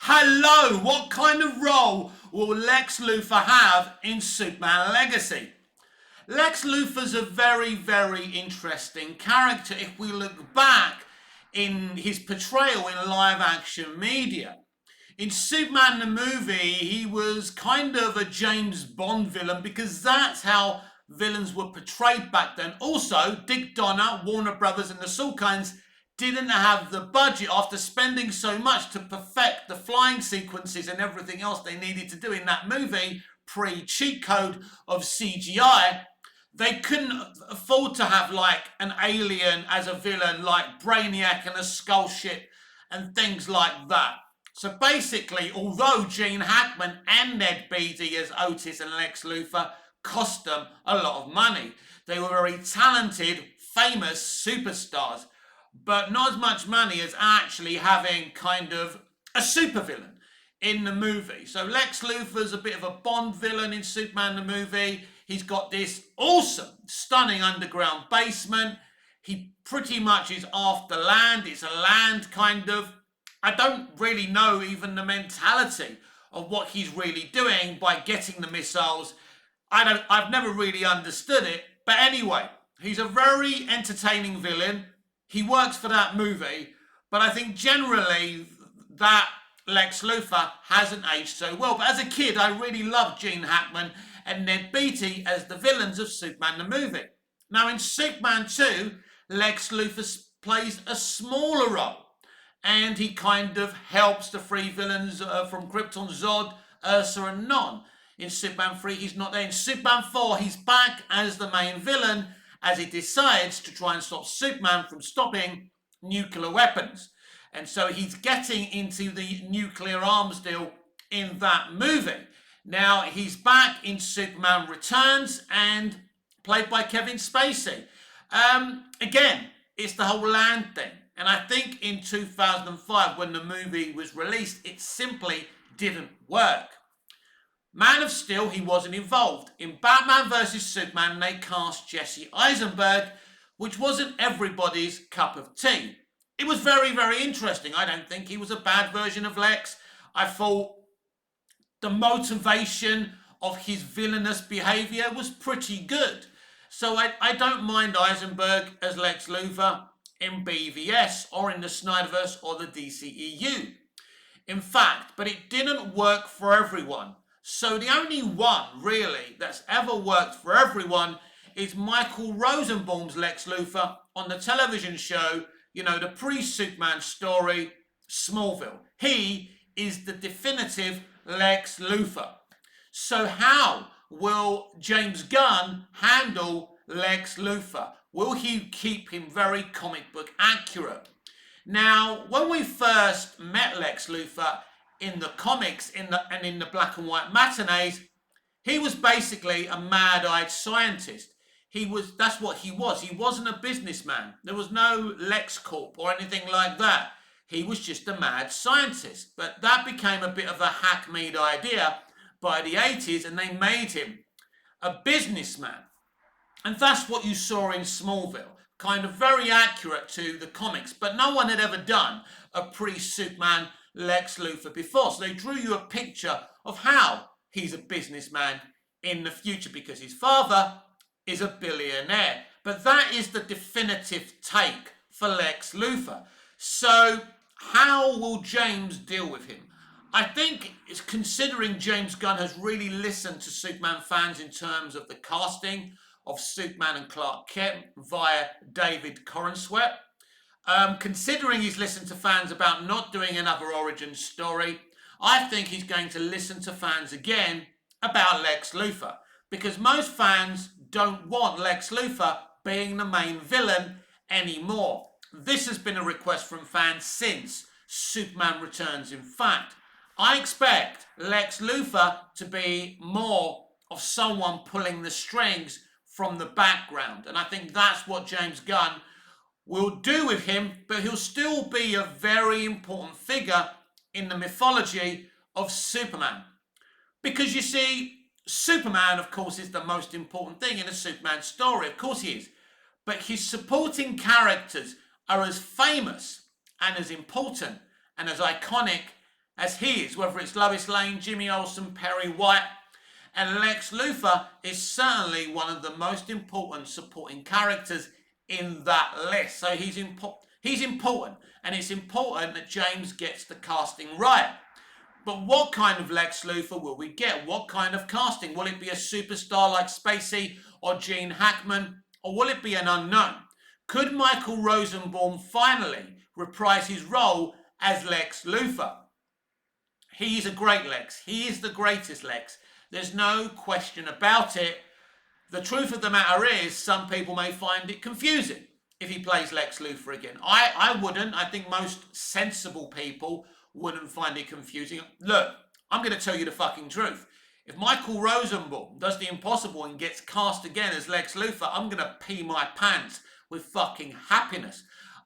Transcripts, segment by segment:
Hello, what kind of role will Lex Luthor have in Superman Legacy? Lex Luthor's a very, very interesting character if we look back in his portrayal in live action media. In Superman the movie, he was kind of a James Bond villain because that's how villains were portrayed back then. Also, Dick Donner, Warner Brothers, and the Salkinds didn't have the budget after spending so much to perfect the flying sequences and everything else they needed to do in that movie, pre-cheat code of CGI. They couldn't afford to have like an alien as a villain like Brainiac and a skull ship and things like that. So basically, although Gene Hackman and Ned Beatty as Otis and Lex Luthor cost them a lot of money, they were very talented, famous superstars, but not as much money as actually having kind of a supervillain in the movie. So Lex Luthor's a bit of a Bond villain in Superman the movie. He's got this awesome, stunning underground basement. He pretty much is after land. It's a land kind of. I don't really know even the mentality of what he's really doing by getting the missiles. I've never really understood it. But anyway, he's a very entertaining villain. He works for that movie. But I think generally that Lex Luthor hasn't aged so well. But as a kid, I really loved Gene Hackman and Ned Beatty as the villains of Superman the movie. Now in Superman 2, Lex Luthor plays a smaller role. And he kind of helps the three villains from Krypton, Zod, Ursa and Non. In Superman 3, he's not there. In Superman 4, he's back as the main villain as he decides to try and stop Superman from stopping nuclear weapons. And so he's getting into the nuclear arms deal in that movie. Now, he's back in Superman Returns and played by Kevin Spacey. Again, it's the whole land thing. And I think in 2005, when the movie was released, it simply didn't work. Man of Steel, he wasn't involved. In Batman vs. Superman, they cast Jesse Eisenberg, which wasn't everybody's cup of tea. It was very, very interesting. I don't think he was a bad version of Lex. I thought the motivation of his villainous behavior was pretty good. So I don't mind Eisenberg as Lex Luthor in BVS or in the Snyderverse or the DCEU. In fact, but it didn't work for everyone. So the only one really that's ever worked for everyone is Michael Rosenbaum's Lex Luthor on the television show, the pre-Superman story, Smallville. He is the definitive Lex Luthor. So how will James Gunn handle Lex Luthor? Will he keep him very comic book accurate? Now, when we first met Lex Luthor in the comics and in the black and white matinees, he was basically a mad-eyed scientist. That's what he was. He wasn't a businessman. There was no Lex Corp or anything like that. He was just a mad scientist. But that became a bit of a hackneyed idea by the 80s, and they made him a businessman. And that's what you saw in Smallville. Kind of very accurate to the comics. But no one had ever done a pre-Superman Lex Luthor before. So they drew you a picture of how he's a businessman in the future because his father is a billionaire. But that is the definitive take for Lex Luthor. So how will James deal with him? I think it's considering James Gunn has really listened to Superman fans in terms of the casting of Superman and Clark Kent via David Corenswet. Considering he's listened to fans about not doing another origin story, I think he's going to listen to fans again about Lex Luthor. Because most fans don't want Lex Luthor being the main villain anymore. This has been a request from fans since Superman Returns. In fact, I expect Lex Luthor to be more of someone pulling the strings from the background. And I think that's what James Gunn will do with him, but he'll still be a very important figure in the mythology of Superman. Because you see, Superman, of course, is the most important thing in a Superman story. Of course he is. But his supporting characters are as famous and as important and as iconic as he is, whether it's Lois Lane, Jimmy Olsen, Perry White. And Lex Luthor is certainly one of the most important supporting characters in that list. So he's important, and it's important that James gets the casting right. But what kind of Lex Luthor will we get? What kind of casting? Will it be a superstar like Spacey or Gene Hackman? Or will it be an unknown? Could Michael Rosenbaum finally reprise his role as Lex Luthor? He is a great Lex. He is the greatest Lex. There's no question about it. The truth of the matter is, some people may find it confusing if he plays Lex Luthor again. I wouldn't. I think most sensible people wouldn't find it confusing. Look, I'm going to tell you the fucking truth. If Michael Rosenbaum does the impossible and gets cast again as Lex Luthor, I'm going to pee my pants with fucking happiness.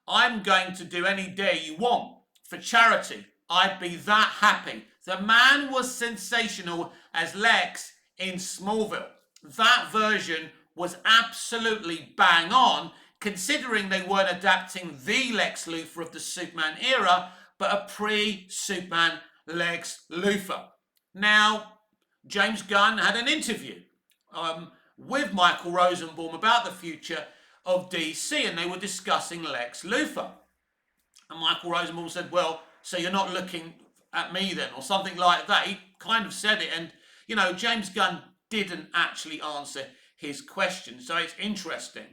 I'm going to do any dare you want for charity. I'd be that happy. The man was sensational as Lex in Smallville. That version was absolutely bang on, considering they weren't adapting the Lex Luthor of the Superman era, but a pre-Superman Lex Luthor. Now, James Gunn had an interview with Michael Rosenbaum about the future of DC, and they were discussing Lex Luthor. And Michael Rosenbaum said, well, so you're not looking at me then, or something like that. He kind of said it, and, you know, James Gunn didn't actually answer his question, so it's interesting.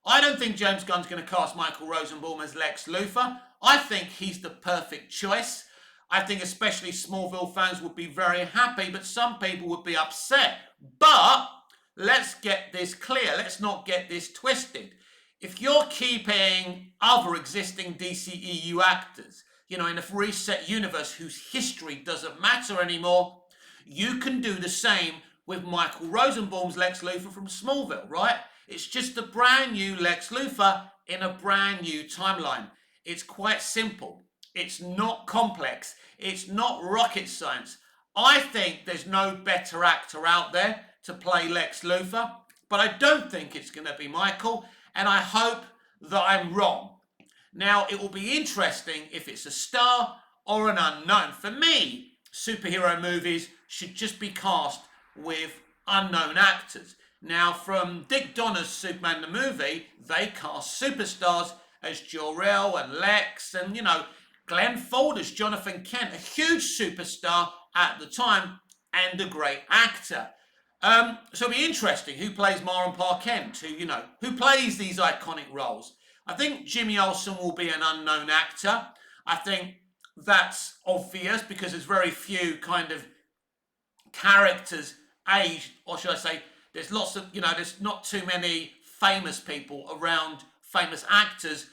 I don't think James Gunn's going to cast Michael Rosenbaum as Lex Luthor. I think he's the perfect choice. I think especially Smallville fans would be very happy, but some people would be upset. But let's get this clear. Let's not get this twisted. If you're keeping other existing DCEU actors, you know, in a reset universe whose history doesn't matter anymore, you can do the same with Michael Rosenbaum's Lex Luthor from Smallville, right? It's just a brand new Lex Luthor in a brand new timeline. It's quite simple. It's not complex. It's not rocket science. I think there's no better actor out there to play Lex Luthor, but I don't think it's going to be Michael, and I hope that I'm wrong. Now, it will be interesting if it's a star or an unknown. For me, superhero movies should just be cast with unknown actors. Now, from Dick Donner's Superman the movie, they cast superstars as Jor-El and Lex and, you know, Glenn Ford as Jonathan Kent, a huge superstar at the time and a great actor. So it'll be interesting who plays Mara Park Kent, who plays these iconic roles. I think Jimmy Olsen will be an unknown actor. I think that's obvious because there's very few kind of characters aged, or should I say, there's lots of, there's not too many famous people around, famous actors,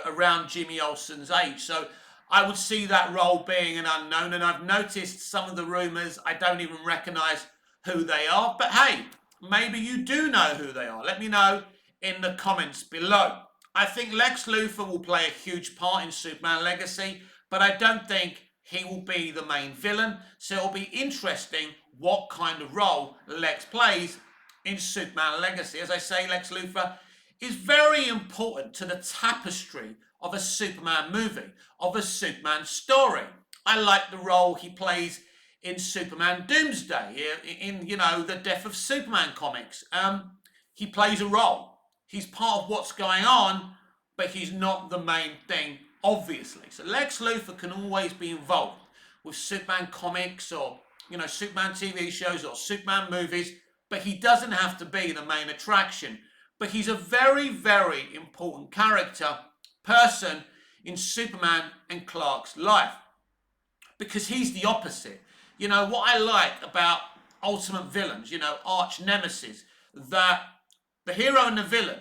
around Jimmy Olsen's age. So I would see that role being an unknown, and I've noticed some of the rumours, I don't even recognise who they are. But hey, maybe you do know who they are. Let me know in the comments below. I think Lex Luthor will play a huge part in Superman Legacy, but I don't think he will be the main villain. So it'll be interesting what kind of role Lex plays in Superman Legacy. As I say, Lex Luthor is very important to the tapestry of a Superman movie, of a Superman story. I like the role he plays in Superman Doomsday, in the Death of Superman comics. He plays a role. He's part of what's going on, but he's not the main thing, obviously. So Lex Luthor can always be involved with Superman comics or, Superman TV shows or Superman movies, but he doesn't have to be the main attraction. But he's a very, very important person in Superman and Clark's life, because he's the opposite. What I like about ultimate villains, arch nemesis, that the hero and the villain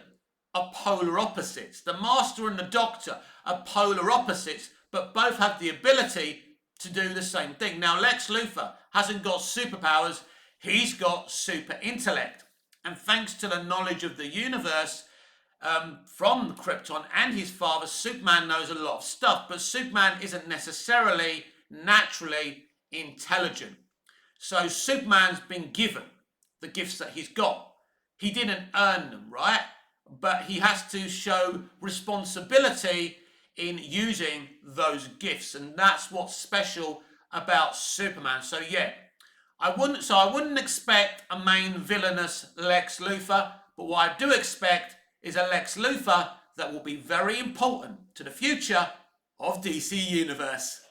are polar opposites. The Master and the Doctor are polar opposites, but both have the ability to do the same thing. Now, Lex Luthor hasn't got superpowers, he's got super intellect. And thanks to the knowledge of the universe from Krypton and his father, Superman knows a lot of stuff, but Superman isn't necessarily naturally intelligent. So Superman's been given the gifts that he's got. He didn't earn them, right? But he has to show responsibility in using those gifts, and that's what's special about Superman. So yeah, I wouldn't expect a main villainous Lex Luthor, but what I do expect is a Lex Luthor that will be very important to the future of DC Universe.